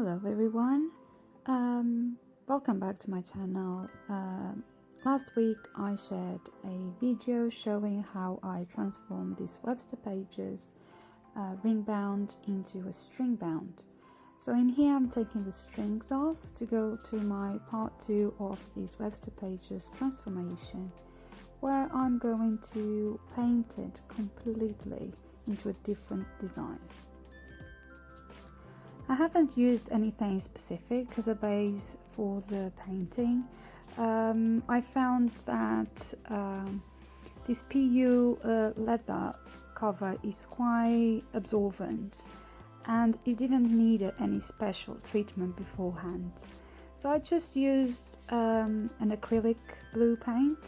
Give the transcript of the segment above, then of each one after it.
Hello everyone, welcome back to my channel. Last week I shared a video showing how I transformed these Webster pages ring bound into a string bound. So in here I'm taking the strings off to go to my part 2 of these Webster pages transformation, where I'm going to paint it completely into a different design. I haven't used anything specific as a base for the painting. I found that this PU leather cover is quite absorbent and it didn't need any special treatment beforehand. So I just used an acrylic blue paint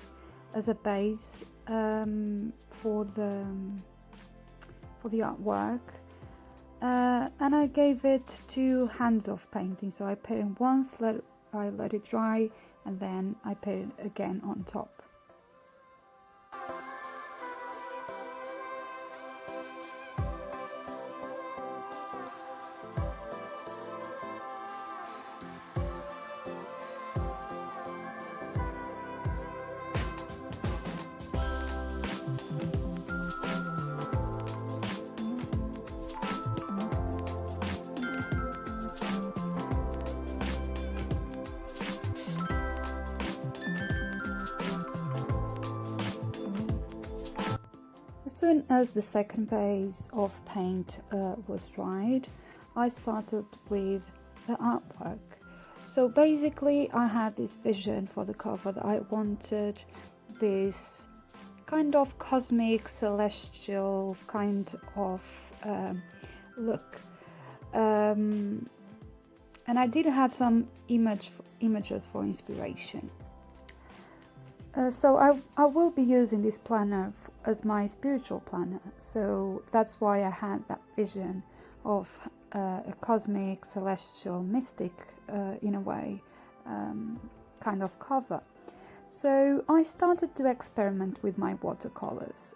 as a base for the artwork. And I gave it 2 hands of painting, so I painted once, I let it dry, and then I painted again on top. As soon as the second base of paint was dried, I started with the artwork. So basically I had this vision for the cover that I wanted this kind of cosmic, celestial kind of look. And I did have some images for inspiration. So I will be using this planner as my spiritual planner, so that's why I had that vision of a cosmic, celestial, mystic in a way kind of cover. So I started to experiment with my watercolors.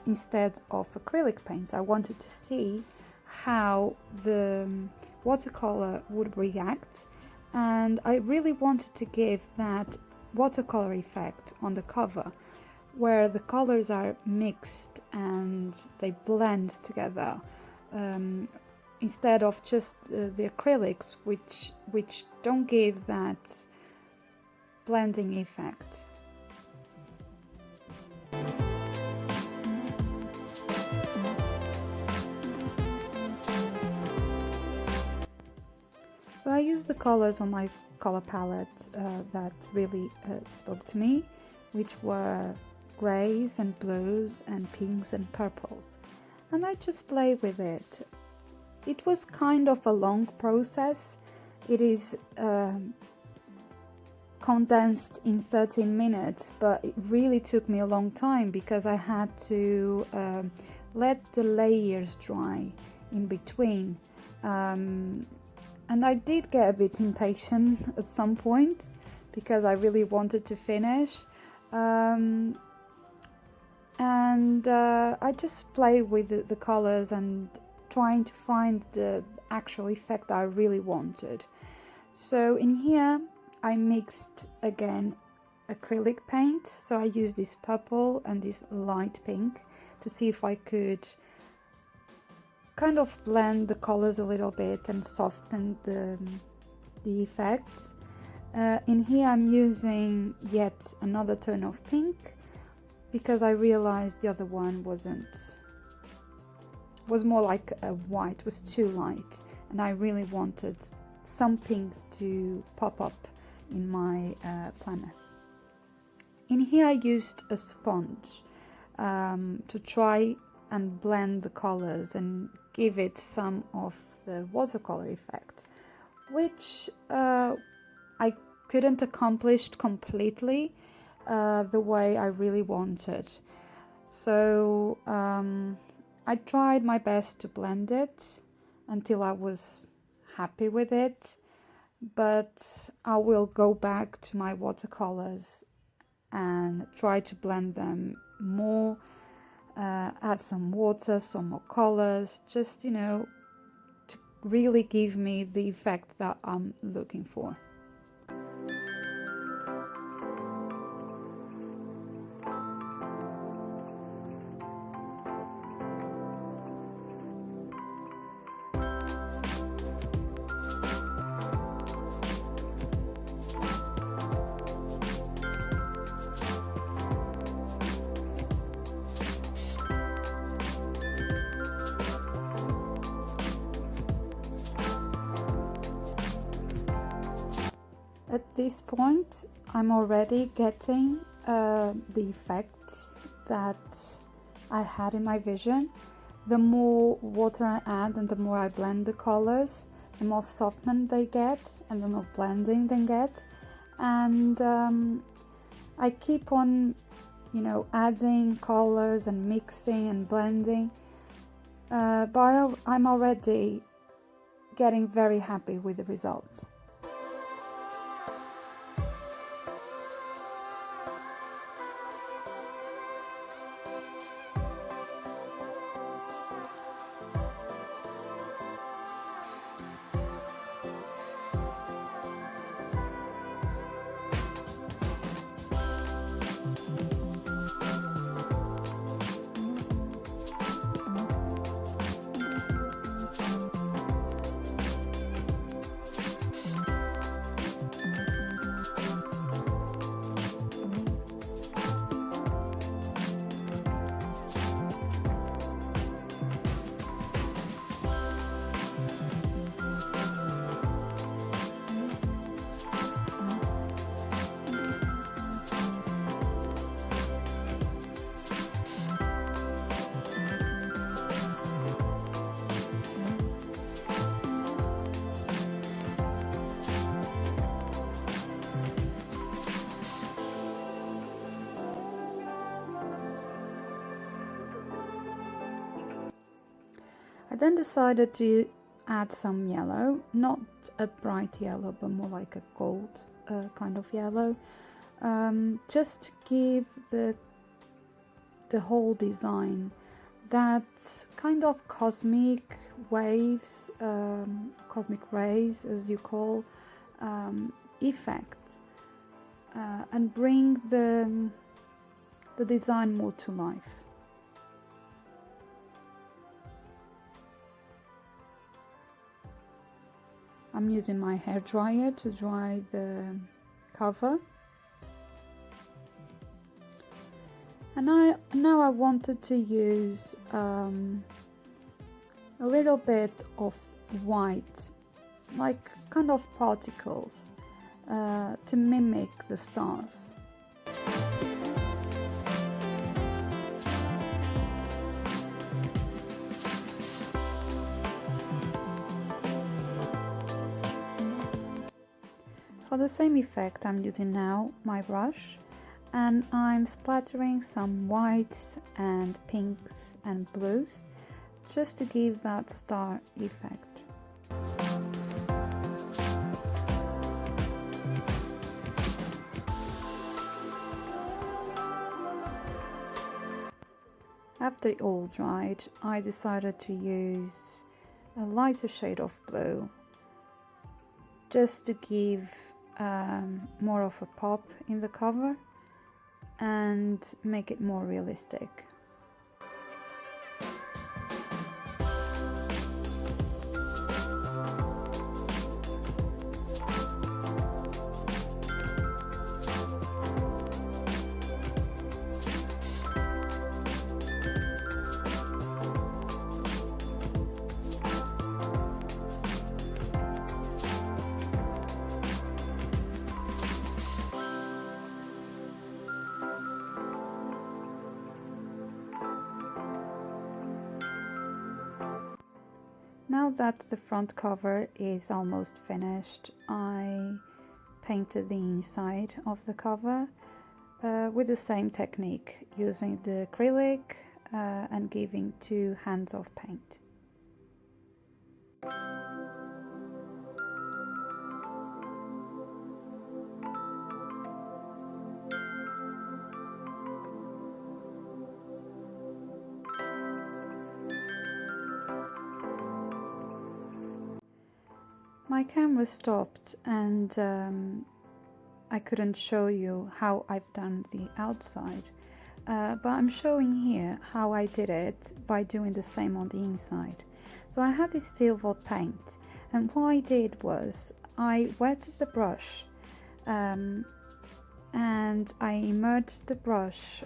Instead of acrylic paints, I wanted to see how the watercolor would react, and I really wanted to give that watercolor effect on the cover, where the colors are mixed and they blend together, instead of just the acrylics, which don't give that blending effect. So I used the colors on my color palette that really spoke to me, which were greys and blues and pinks and purples, and I just played with it. It was kind of a long process. It is condensed in 13 minutes, but it really took me a long time because I had to let the layers dry in between, and I did get a bit impatient at some points because I really wanted to finish. I just play with the colors and trying to find the actual effect I really wanted. So in here I mixed again acrylic paint, so I used this purple and this light pink to see if I could kind of blend the colors a little bit and soften the effects. In here I'm using yet another tone of pink, because I realized the other one was more like a white, was too light, and I really wanted some pink to pop up in my planner. In here I used a sponge to try and blend the colors and give it some of the watercolor effect, which I couldn't accomplish completely the way I really wanted. So I tried my best to blend it until I was happy with it, but I will go back to my watercolors and try to blend them more, add some water, some more colors, just, you know, to really give me the effect that I'm looking for. At this point, I'm already getting the effects that I had in my vision. The more water I add and the more I blend the colors, the more softened they get and the more blending they get. And I keep on, adding colors and mixing and blending. But I'm already getting very happy with the results. I then decided to add some yellow, not a bright yellow but more like a gold kind of yellow, just to give the whole design that kind of cosmic waves, cosmic rays as you call, effect, and bring the design more to life. I'm using my hairdryer to dry the cover. And now I wanted to use a little bit of white, like kind of particles, to mimic the stars. For the same effect, I'm using now my brush, and I'm splattering some whites and pinks and blues just to give that star effect. After it all dried, I decided to use a lighter shade of blue just to give more of a pop in the cover and make it more realistic. Now that the front cover is almost finished, I painted the inside of the cover with the same technique, using the acrylic and giving 2 hands of paint. camera stopped and I couldn't show you how I've done the outside, but I'm showing here how I did it by doing the same on the inside. So I had this silver paint, and what I did was I wetted the brush and I immersed the brush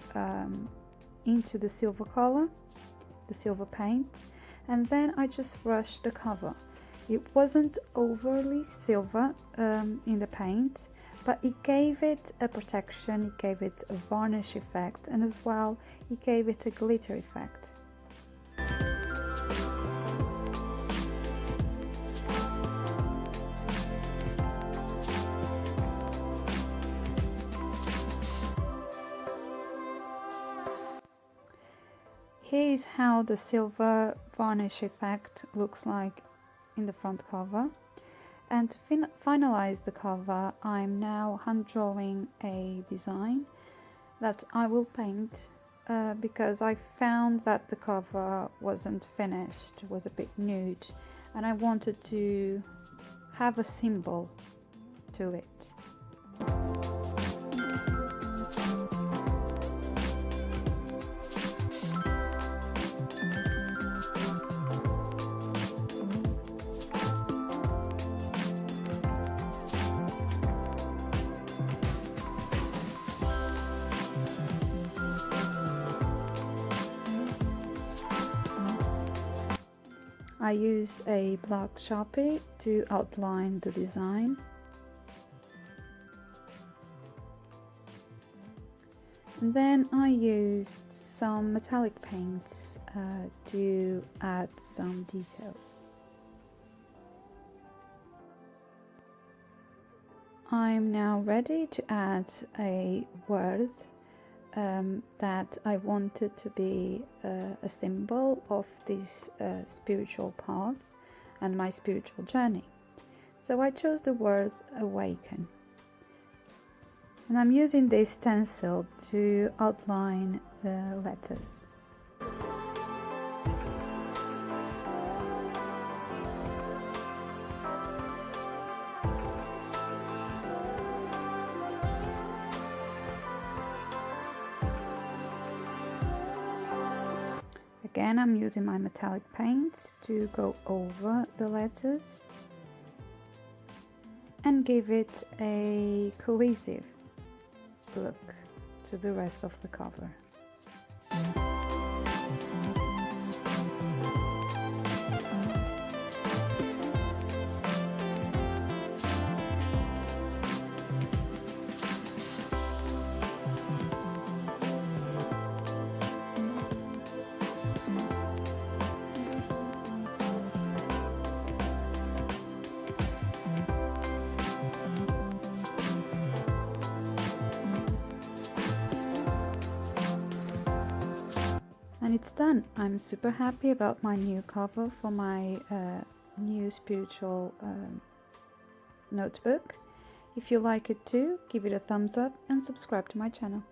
into the silver color, the silver paint, and then I just brushed the cover. It wasn't overly silver in the paint, but it gave it a protection, it gave it a varnish effect, and as well it gave it a glitter effect. Here's how the silver varnish effect looks like in the front cover. And to finalize the cover, I'm now hand drawing a design that I will paint because I found that the cover wasn't finished, was a bit nude, and I wanted to have a symbol to it. I used a black Sharpie to outline the design. And then I used some metallic paints to add some details. I'm now ready to add a word that I wanted to be a symbol of this spiritual path and my spiritual journey. So I chose the word awaken. And I'm using this stencil to outline the letters. Again, I'm using my metallic paints to go over the letters and give it a cohesive look to the rest of the cover. And it's done. I'm super happy about my new cover for my new spiritual notebook. If you like it too, give it a thumbs up and subscribe to my channel.